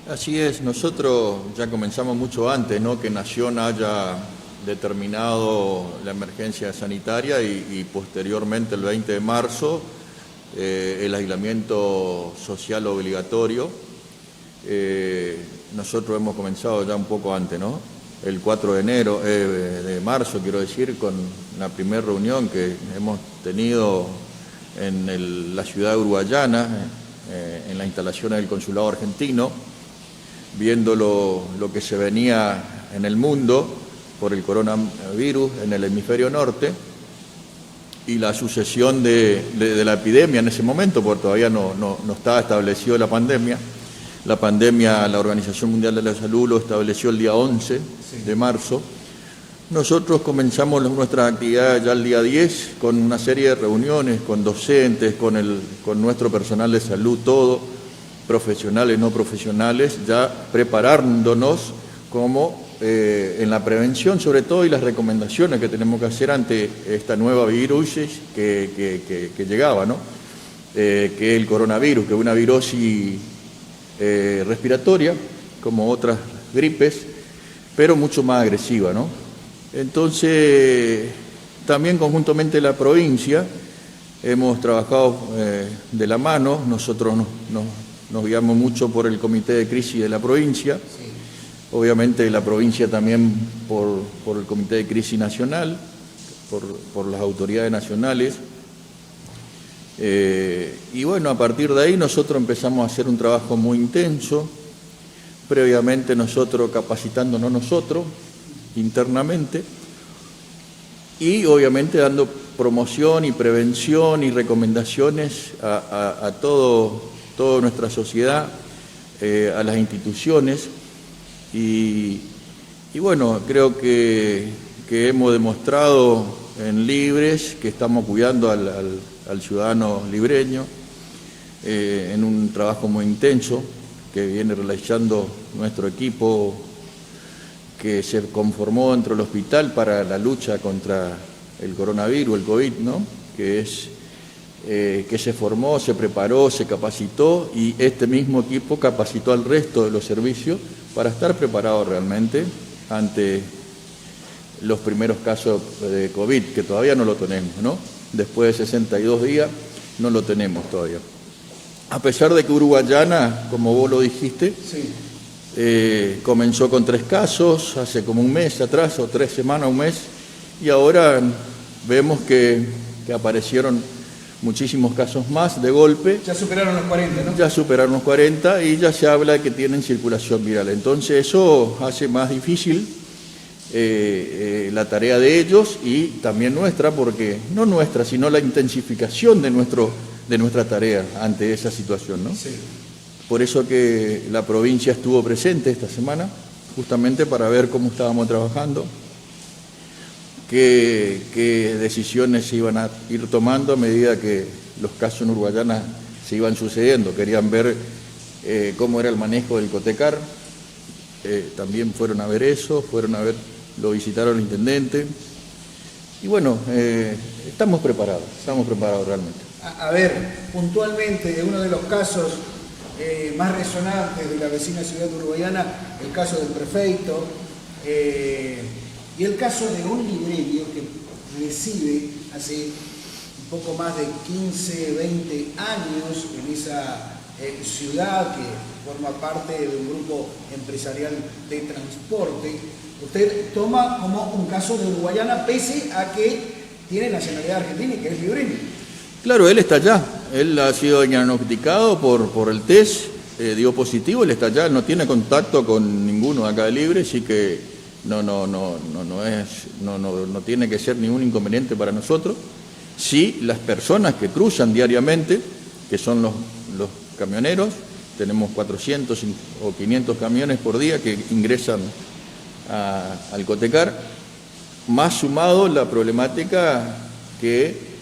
Así es, nosotros ya comenzamos mucho antes, ¿no? Que Nación haya determinado la emergencia sanitaria y posteriormente el 20 de marzo el aislamiento social obligatorio. Nosotros hemos comenzado ya un poco antes, ¿no? El 4 de marzo, quiero decir, con la primera reunión que hemos tenido en la ciudad de Uruguayana, en las instalaciones del Consulado Argentino, viendo lo que se venía en el mundo por el coronavirus en el hemisferio norte y la sucesión de la epidemia en ese momento, porque todavía no estaba establecido la pandemia. La pandemia, la Organización Mundial de la Salud lo estableció el día 11 de marzo. Nosotros comenzamos nuestras actividades ya el día 10 con una serie de reuniones con docentes, con nuestro personal de salud, todo, profesionales, no profesionales, ya preparándonos como en la prevención sobre todo y las recomendaciones que tenemos que hacer ante esta nueva virus que llegaba, ¿no? Que es el coronavirus, que es una virosis respiratoria, como otras gripes, pero mucho más agresiva, ¿no? Entonces, también conjuntamente la provincia hemos trabajado de la mano. Nosotros nos guiamos mucho por el comité de crisis de la provincia, obviamente la provincia también por el comité de crisis nacional, por las autoridades nacionales. Y bueno, a partir de ahí nosotros empezamos a hacer un trabajo muy intenso, previamente nosotros capacitándonos nosotros internamente y obviamente dando promoción y prevención y recomendaciones a toda nuestra sociedad, a las instituciones y bueno, creo que hemos demostrado en Libres que estamos cuidando al ciudadano libreño en un trabajo muy intenso que viene realizando nuestro equipo que se conformó dentro del hospital para la lucha contra el coronavirus, el COVID, ¿no? Que se formó, se preparó, se capacitó y este mismo equipo capacitó al resto de los servicios para estar preparados realmente ante los primeros casos de COVID, que todavía no lo tenemos, ¿no? Después de 62 días no lo tenemos todavía. A pesar de que Uruguayana, como vos lo dijiste, sí, comenzó con 3 casos hace como un mes atrás, o 3 semanas, un mes, y ahora vemos que aparecieron muchísimos casos más de golpe. Ya superaron los 40, ¿no? Ya superaron los 40 y ya se habla de que tienen circulación viral. Entonces eso hace más difícil la tarea de ellos y también nuestra, porque no nuestra, sino la intensificación de nuestra tarea ante esa situación, ¿no? Sí. Por eso que la provincia estuvo presente esta semana, justamente para ver cómo estábamos trabajando, qué decisiones se iban a ir tomando a medida que los casos en Uruguayana se iban sucediendo. Querían ver cómo era el manejo del Cotecar, también fueron a ver eso, lo visitaron el intendente, y bueno, estamos preparados realmente. A ver, puntualmente, uno de los casos más resonantes de la vecina ciudad de Uruguayana, el caso del prefeito, y el caso de un libreño que reside hace un poco más de 15, 20 años en esa ciudad que forma parte de un grupo empresarial de transporte. Usted toma como un caso de Uruguayana pese a que tiene nacionalidad argentina y que es libreño. Claro, él está allá, él ha sido diagnosticado por el test, dio positivo, él está allá, él no tiene contacto con ninguno acá de Libre, así que no tiene que ser ningún inconveniente para nosotros. Sí, las personas que cruzan diariamente, que son los camioneros, tenemos 400 o 500 camiones por día que ingresan al Cotecar, más sumado la problemática que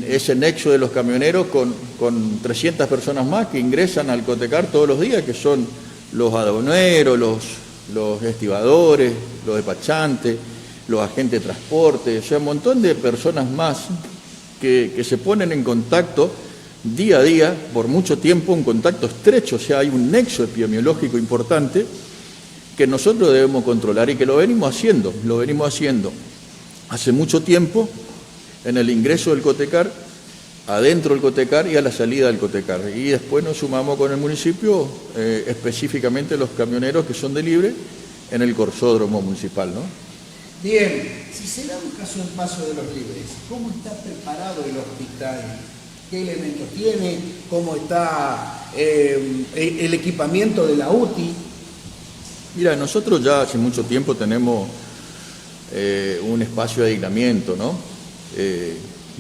ese nexo de los camioneros con 300 personas más que ingresan al Cotecar todos los días, que son los aduaneros, los estibadores, los despachantes, los agentes de transporte, o sea, un montón de personas más que se ponen en contacto día a día, por mucho tiempo, un contacto estrecho, o sea, hay un nexo epidemiológico importante que nosotros debemos controlar y que lo venimos haciendo hace mucho tiempo en el ingreso del Cotecar, adentro del Cotecar y a la salida del Cotecar. Y después nos sumamos con el municipio, específicamente los camioneros que son de Libre, en el corsódromo municipal, ¿no? Bien, si se da un caso en Paso de los Libres, ¿cómo está preparado el hospital? ¿Qué elementos tiene? ¿Cómo está el equipamiento de la UTI? Mira, nosotros ya hace mucho tiempo tenemos un espacio de aislamiento, ¿no?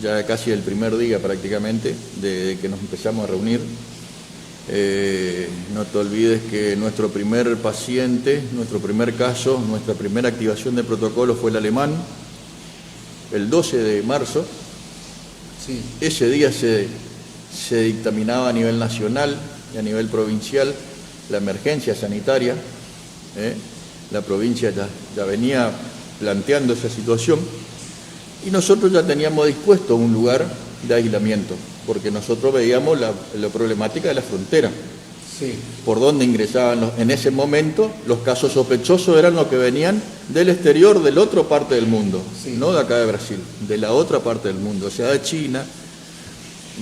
Ya casi el primer día prácticamente de que nos empezamos a reunir. No te olvides que nuestro primer paciente, nuestro primer caso, nuestra primera activación de protocolo fue el alemán, el 12 de marzo. Sí. Ese día se dictaminaba a nivel nacional y a nivel provincial la emergencia sanitaria. La provincia ya venía planteando esa situación y nosotros ya teníamos dispuesto un lugar de aislamiento, porque nosotros veíamos la problemática de la frontera. Sí. Por donde ingresaban en ese momento los casos sospechosos eran los que venían del exterior, de la otra parte del mundo, sí, no de acá de Brasil, de la otra parte del mundo, o sea, de China,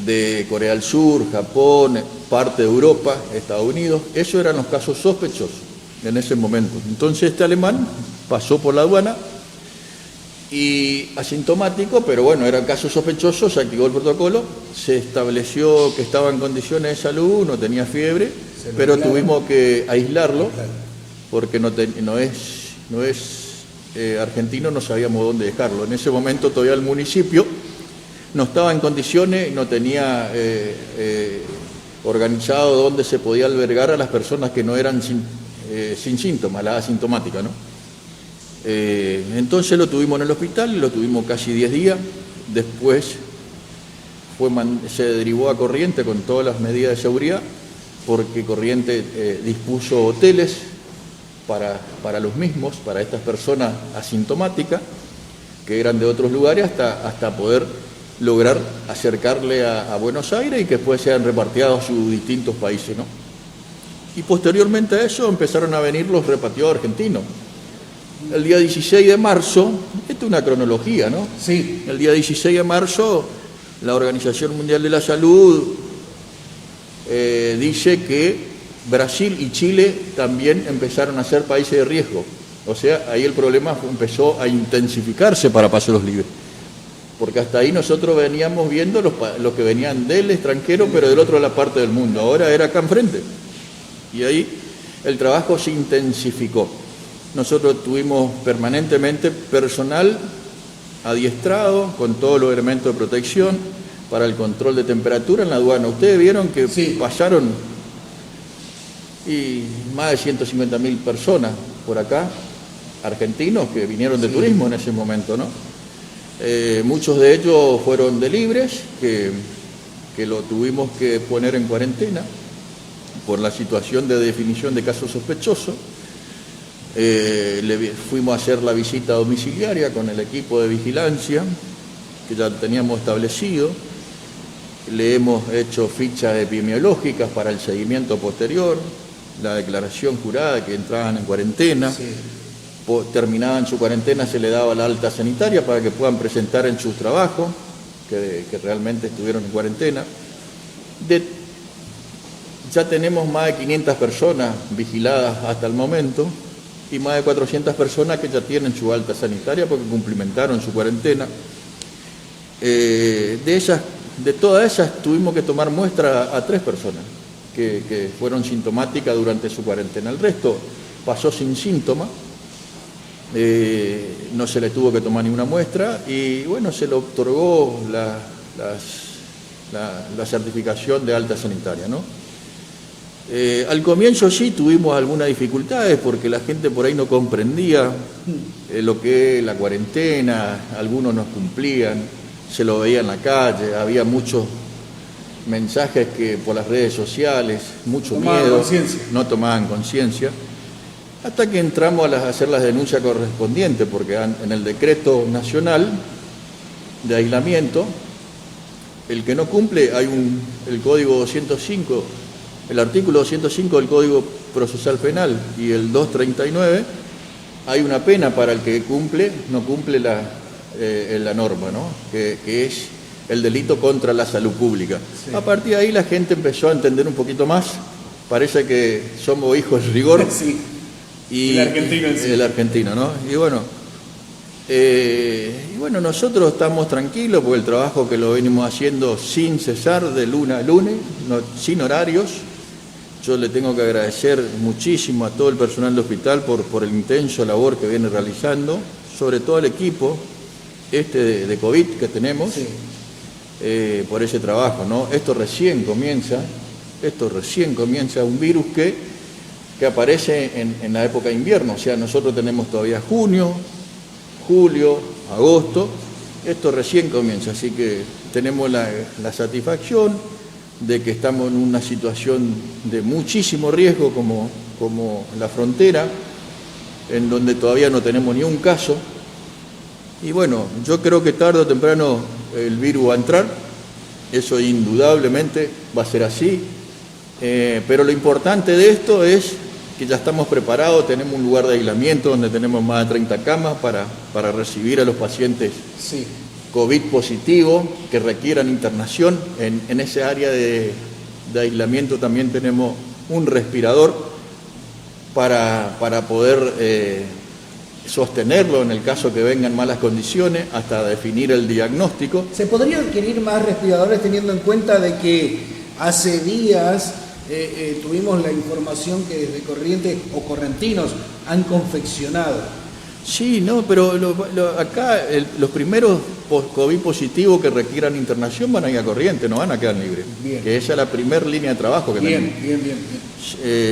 de Corea del Sur, Japón, parte de Europa, Estados Unidos. Esos eran los casos sospechosos en ese momento. Entonces este alemán pasó por la aduana y asintomático, pero bueno, era caso sospechoso, se activó el protocolo, se estableció que estaba en condiciones de salud, no tenía fiebre, pero tuvimos que aislarlo porque no es argentino, no sabíamos dónde dejarlo. En ese momento todavía el municipio no estaba en condiciones, no tenía organizado dónde se podía albergar a las personas que no eran sin síntomas, la asintomática, ¿no? Entonces lo tuvimos en el hospital, lo tuvimos casi 10 días, después se derivó a Corrientes con todas las medidas de seguridad, porque Corrientes dispuso hoteles para los mismos, para estas personas asintomáticas, que eran de otros lugares, hasta poder lograr acercarle a Buenos Aires y que después sean repartidos a sus distintos países, ¿no? Y posteriormente a eso empezaron a venir los repatriados argentinos. El día 16 de marzo, esto es una cronología, ¿no? Sí. El día 16 de marzo, la Organización Mundial de la Salud dice que Brasil y Chile también empezaron a ser países de riesgo. O sea, ahí el problema empezó a intensificarse para Paso de los Libres. Porque hasta ahí nosotros veníamos viendo los que venían del extranjero, pero del otro de la parte del mundo. Ahora era acá enfrente. Y ahí el trabajo se intensificó. Nosotros tuvimos permanentemente personal adiestrado con todos los elementos de protección para el control de temperatura en la aduana. Ustedes vieron que sí, pasaron más de 150.000 personas por acá, argentinos que vinieron de turismo en ese momento, ¿no? Muchos de ellos fueron de Libres, que lo tuvimos que poner en cuarentena por la situación de definición de casos sospechosos. Fuimos a hacer la visita domiciliaria con el equipo de vigilancia que ya teníamos establecido. Le hemos hecho fichas epidemiológicas para el seguimiento posterior, la declaración jurada que entraban en cuarentena. Sí. Terminaban su cuarentena, se le daba la alta sanitaria para que puedan presentar en sus trabajos que realmente estuvieron en cuarentena. Ya tenemos más de 500 personas vigiladas hasta el momento y más de 400 personas que ya tienen su alta sanitaria porque cumplimentaron su cuarentena. De todas esas tuvimos que tomar muestra a 3 personas que fueron sintomáticas durante su cuarentena. El resto pasó sin síntomas, no se le tuvo que tomar ninguna muestra y bueno, se le otorgó la certificación de alta sanitaria, ¿no? Al comienzo sí tuvimos algunas dificultades porque la gente por ahí no comprendía lo que es la cuarentena, algunos no cumplían, se lo veía en la calle, había muchos mensajes que por las redes sociales, mucho miedo, no tomaban conciencia, hasta que entramos a hacer las denuncias correspondientes, porque en el decreto nacional de aislamiento el que no cumple, el código 205, el artículo 205 del Código Procesal Penal y el 239, hay una pena para el que no cumple la norma, ¿no? Que es el delito contra la salud pública. Sí. A partir de ahí la gente empezó a entender un poquito más, parece que somos hijos de rigor. Sí. Y el argentino, ¿no? Y bueno, nosotros estamos tranquilos porque el trabajo que lo venimos haciendo sin cesar de lunes a lunes, sin horarios. Yo le tengo que agradecer muchísimo a todo el personal del hospital por el intenso labor que viene realizando, sobre todo el equipo de COVID que tenemos, sí. Por ese trabajo, ¿no? Esto recién comienza, un virus que aparece en la época de invierno, o sea, nosotros tenemos todavía junio, julio, agosto, esto recién comienza, así que tenemos la satisfacción de que estamos en una situación de muchísimo riesgo como la frontera, en donde todavía no tenemos ni un caso. Y bueno, yo creo que tarde o temprano el virus va a entrar, eso indudablemente va a ser así, pero lo importante de esto es que ya estamos preparados, tenemos un lugar de aislamiento donde tenemos más de 30 camas para recibir a los pacientes sí. COVID positivo que requieran internación. En ese área de aislamiento también tenemos un respirador para poder sostenerlo en el caso que vengan malas condiciones hasta definir el diagnóstico. ¿Se podría adquirir más respiradores teniendo en cuenta de que hace días tuvimos la información que desde Corrientes o correntinos han confeccionado? Sí, no, pero acá los primeros COVID positivos que requieran internación van a ir a Corrientes, no van a quedar libres. Bien. Que esa es la primera línea de trabajo que tenemos. Bien.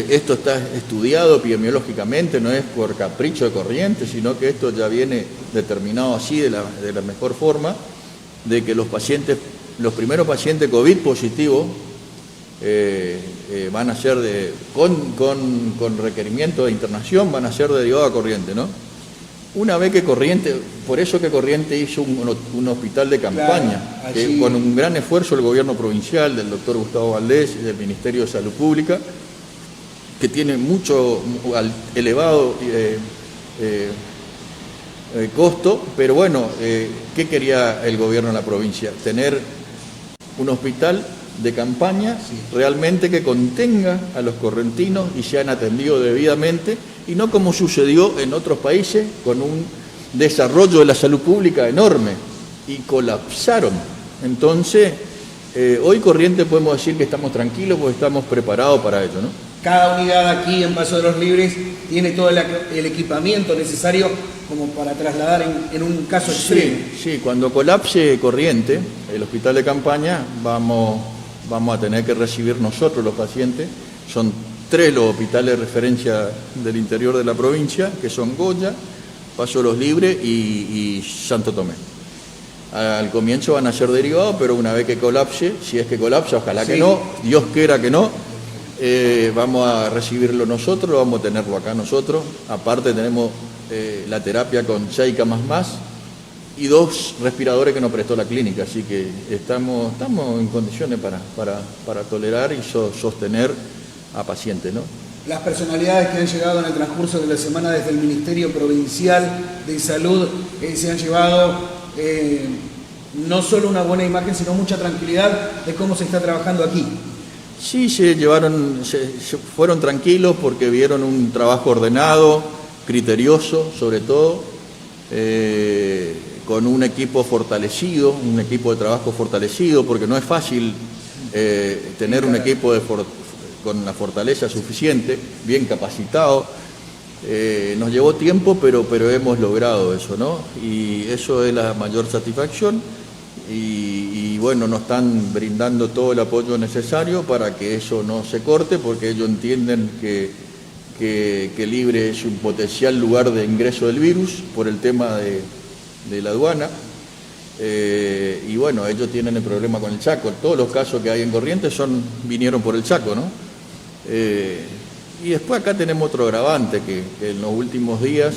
Esto está estudiado epidemiológicamente, no es por capricho de Corrientes, sino que esto ya viene determinado así de la mejor forma, de que los primeros pacientes COVID positivos van a ser con requerimiento de internación, van a ser derivados a Corrientes, ¿no? Una vez que Corrientes, por eso que Corrientes hizo un hospital de campaña, claro, que con un gran esfuerzo del gobierno provincial, del doctor Gustavo Valdés y del Ministerio de Salud Pública, que tiene mucho elevado costo, pero bueno, ¿qué quería el gobierno de la provincia? Tener un hospital de campaña realmente que contenga a los correntinos y sean atendidos debidamente, y no como sucedió en otros países con un desarrollo de la salud pública enorme y colapsaron. Entonces, hoy Corrientes podemos decir que estamos tranquilos porque estamos preparados para ello, ¿no? Cada unidad aquí en Paso de los Libres tiene todo el equipamiento necesario como para trasladar en un caso extremo. Sí, cuando colapse Corrientes, el hospital de campaña, vamos a tener que recibir nosotros los pacientes. Son 3 los hospitales de referencia del interior de la provincia, que son Goya, Paso de los Libres y Santo Tomé. Al comienzo van a ser derivados, pero una vez que colapse, si es que colapsa, ojalá que no, Dios quiera que no, vamos a recibirlo nosotros, vamos a tenerlo acá nosotros. Aparte tenemos la terapia con 6 camas más y 2 respiradores que nos prestó la clínica, así que estamos en condiciones para tolerar y sostener a pacientes, ¿no? Las personalidades que han llegado en el transcurso de la semana desde el Ministerio Provincial de Salud se han llevado no solo una buena imagen, sino mucha tranquilidad de cómo se está trabajando aquí. Sí, se fueron tranquilos porque vieron un trabajo ordenado, criterioso sobre todo, con un equipo fortalecido, un equipo de trabajo fortalecido, porque no es fácil tener un equipo con la fortaleza suficiente, bien capacitado. Nos llevó tiempo, pero hemos logrado eso, ¿no? Y eso es la mayor satisfacción. Y bueno, nos están brindando todo el apoyo necesario para que eso no se corte, porque ellos entienden que Libre es un potencial lugar de ingreso del virus por el tema de la aduana. Y bueno, ellos tienen el problema con el Chaco. Todos los casos que hay en Corrientes vinieron por el Chaco, ¿no? Y después acá tenemos otro agravante, que en los últimos días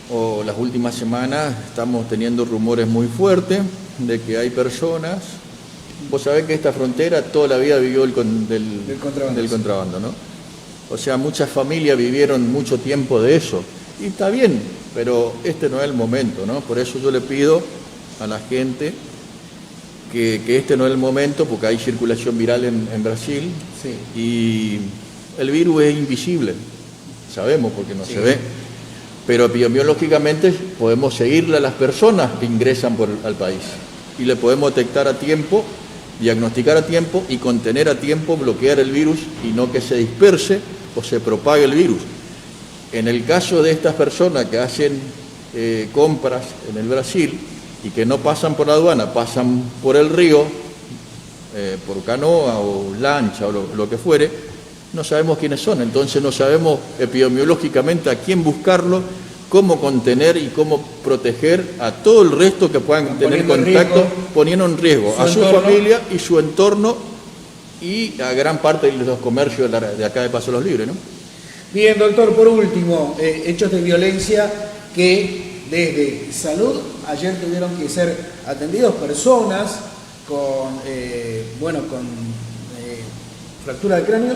o las últimas semanas estamos teniendo rumores muy fuertes de que hay personas Vos sabés que esta frontera toda la vida vivió Del contrabando, ¿no? O sea, muchas familias vivieron mucho tiempo de eso. Y está bien, pero este no es el momento, ¿no? Por eso yo le pido a la gente que este no es el momento, porque hay circulación viral en Brasil. Sí. Y el virus es invisible, sabemos porque no se ve. Pero epidemiológicamente podemos seguirle a las personas que ingresan al país. Y le podemos detectar a tiempo, diagnosticar a tiempo y contener a tiempo, bloquear el virus y no que se disperse o se propague el virus. En el caso de estas personas que hacen compras en el Brasil y que no pasan por la aduana, pasan por el río, por canoa o lancha o lo que fuere, no sabemos quiénes son, entonces no sabemos epidemiológicamente a quién buscarlo, cómo contener y cómo proteger a todo el resto que puedan tener contacto, poniendo en riesgo a su familia y su entorno y a gran parte de los comercios de acá de Paso de los Libres, ¿no? Bien, doctor, por último, hechos de violencia que desde salud ayer tuvieron que ser atendidos personas con fractura de cráneo.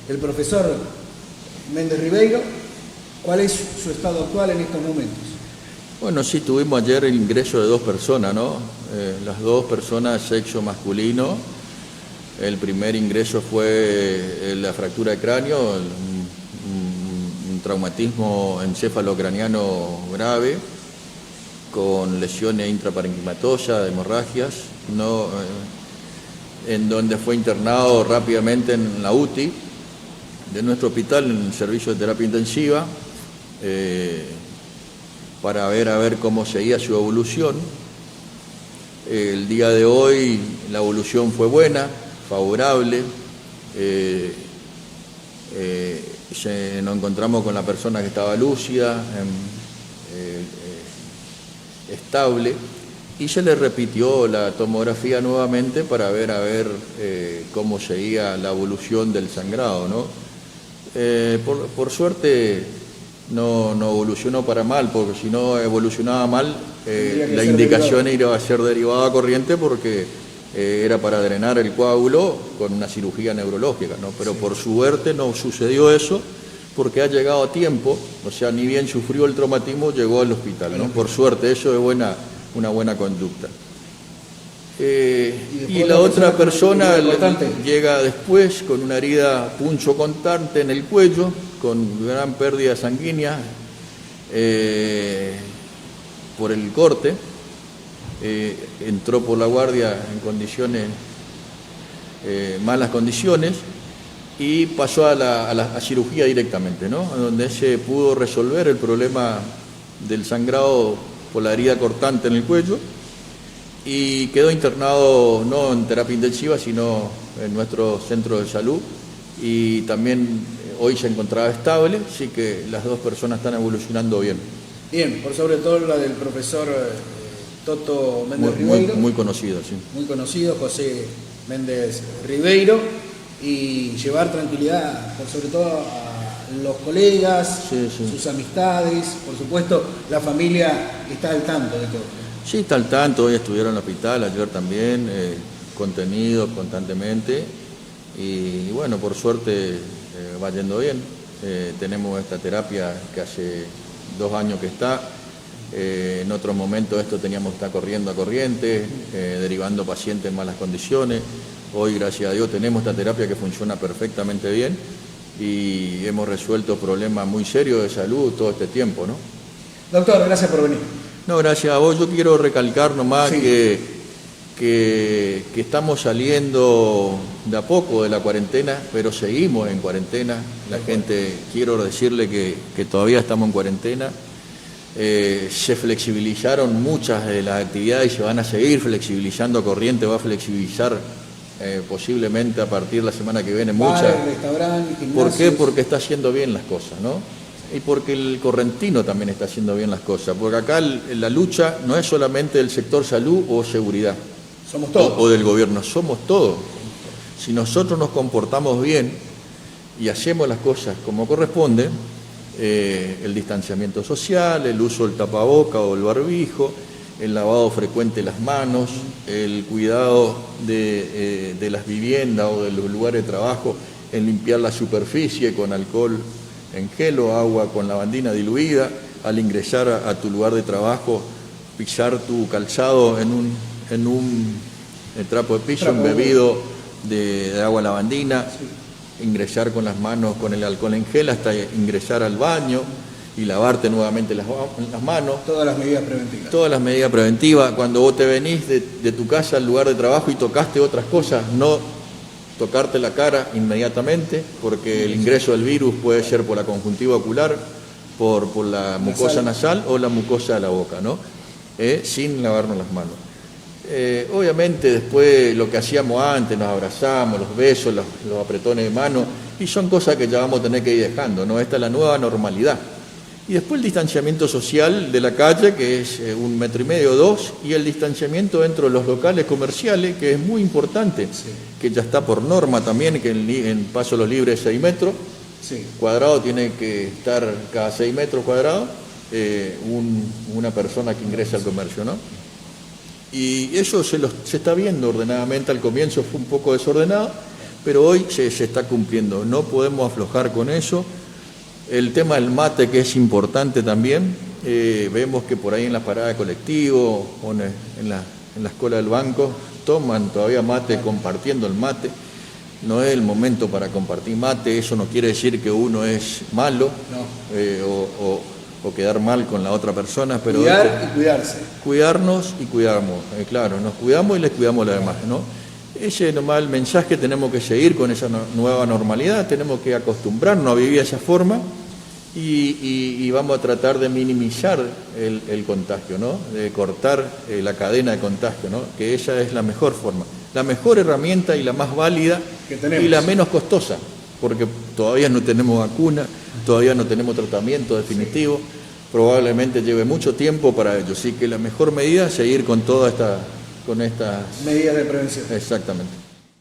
El profesor Méndez Ribeiro, ¿cuál es su estado actual en estos momentos? Bueno, sí, tuvimos ayer el ingreso de 2 personas, ¿no? Las 2 personas sexo masculino. El primer ingreso fue la fractura de cráneo, un traumatismo encéfalo-craneano grave, con lesiones intraparenquimatosas, hemorragias, en donde fue internado rápidamente en la UTI de nuestro hospital, en el servicio de terapia intensiva, para ver cómo seguía su evolución. El día de hoy la evolución fue buena, favorable. Nos encontramos con la persona que estaba lúcida, estable, y se le repitió la tomografía nuevamente para ver cómo seguía la evolución del sangrado, ¿no? Por suerte no evolucionó para mal, porque si no evolucionaba mal, la indicación iba a ser derivada a corriente porque era para drenar el coágulo con una cirugía neurológica, ¿no? Pero por suerte no sucedió eso, porque ha llegado a tiempo, o sea, ni bien sufrió el traumatismo, llegó al hospital, ¿no? Por suerte, eso es una buena conducta. Y la otra persona llega después con una herida punzocortante en el cuello, con gran pérdida sanguínea por el corte. Entró por la guardia en condiciones, malas condiciones, y pasó a la cirugía directamente, ¿no? Donde se pudo resolver el problema del sangrado por la herida cortante en el cuello y quedó internado no en terapia intensiva, sino en nuestro centro de salud, y también hoy se encontraba estable, así que las 2 personas están evolucionando bien. Bien, por sobre todo la del profesor Toto Méndez Ribeiro. Muy conocido, sí. Muy conocido, José Méndez Ribeiro, y llevar tranquilidad, por sobre todo a los colegas, sus amistades, por supuesto, la familia está al tanto de todo. Sí, está al tanto, hoy estuvieron en el hospital, ayer también, contenidos constantemente, y bueno, por suerte va yendo bien. Tenemos esta terapia que hace 2 años que está. En otros momentos esto teníamos que estar corriendo a corriente, derivando pacientes en malas condiciones. Hoy, gracias a Dios, tenemos esta terapia que funciona perfectamente bien y hemos resuelto problemas muy serios de salud todo este tiempo, ¿no? Doctor, gracias por venir. No, gracias a vos. Yo quiero recalcar nomás que estamos saliendo de a poco de la cuarentena, pero seguimos en cuarentena. La gente, quiero decirle que todavía estamos en cuarentena. Se flexibilizaron muchas de las actividades y se van a seguir flexibilizando. Corriente va a flexibilizar posiblemente a partir de la semana que viene muchas. ¿Por qué? Porque está haciendo bien las cosas, ¿no? Y porque el correntino también está haciendo bien las cosas. Porque acá la lucha no es solamente del sector salud o seguridad. Somos todos. O del gobierno, somos todos. Si nosotros nos comportamos bien y hacemos las cosas como corresponde, el distanciamiento social, el uso del tapaboca o el barbijo, el lavado frecuente de las manos, el cuidado de las viviendas o de los lugares de trabajo, en limpiar la superficie con alcohol en gel o agua con lavandina diluida, al ingresar a tu lugar de trabajo, pisar tu calzado en un trapo de piso embebido de agua lavandina, ingresar con las manos con el alcohol en gel hasta ingresar al baño y lavarte nuevamente las manos. Todas las medidas preventivas. Todas las medidas preventivas. Cuando vos te venís de tu casa al lugar de trabajo y tocaste otras cosas, no tocarte la cara inmediatamente, porque el ingreso del virus puede ser por la conjuntiva ocular, por la mucosa nasal o la mucosa de la boca, ¿no? Sin lavarnos las manos. Obviamente después lo que hacíamos antes, nos abrazamos, los besos, los apretones de mano, y son cosas que ya vamos a tener que ir dejando, ¿no? Esta es la nueva normalidad. Y después el distanciamiento social de la calle, que es 1,5 metros o 2, y el distanciamiento dentro de los locales comerciales, que es muy importante, que ya está por norma también, que en Paso Los Libres 6 metros cuadrados, tiene que estar cada 6 metros cuadrados una persona que ingresa al comercio, ¿no? Y eso se está viendo ordenadamente. Al comienzo fue un poco desordenado, pero hoy se está cumpliendo. No podemos aflojar con eso. El tema del mate, que es importante también, vemos que por ahí en las paradas de colectivo o en las colas del banco toman todavía mate, compartiendo el mate. No es el momento para compartir mate, eso no quiere decir que uno es malo, no. O quedar mal con la otra persona, pero cuidar y cuidarse. Cuidarnos y cuidarnos, claro, nos cuidamos y les cuidamos a los demás, ¿no? Ese es nomás el mensaje. Tenemos que seguir con esa nueva normalidad, tenemos que acostumbrarnos a vivir de esa forma y vamos a tratar de minimizar el contagio, ¿no? De cortar la cadena de contagio, ¿no? Que esa es la mejor forma, la mejor herramienta y la más válida y la menos costosa, porque todavía no tenemos vacuna, todavía no tenemos tratamiento definitivo, probablemente lleve mucho tiempo para ello, así que la mejor medida es seguir con todas estas medidas de prevención. Exactamente.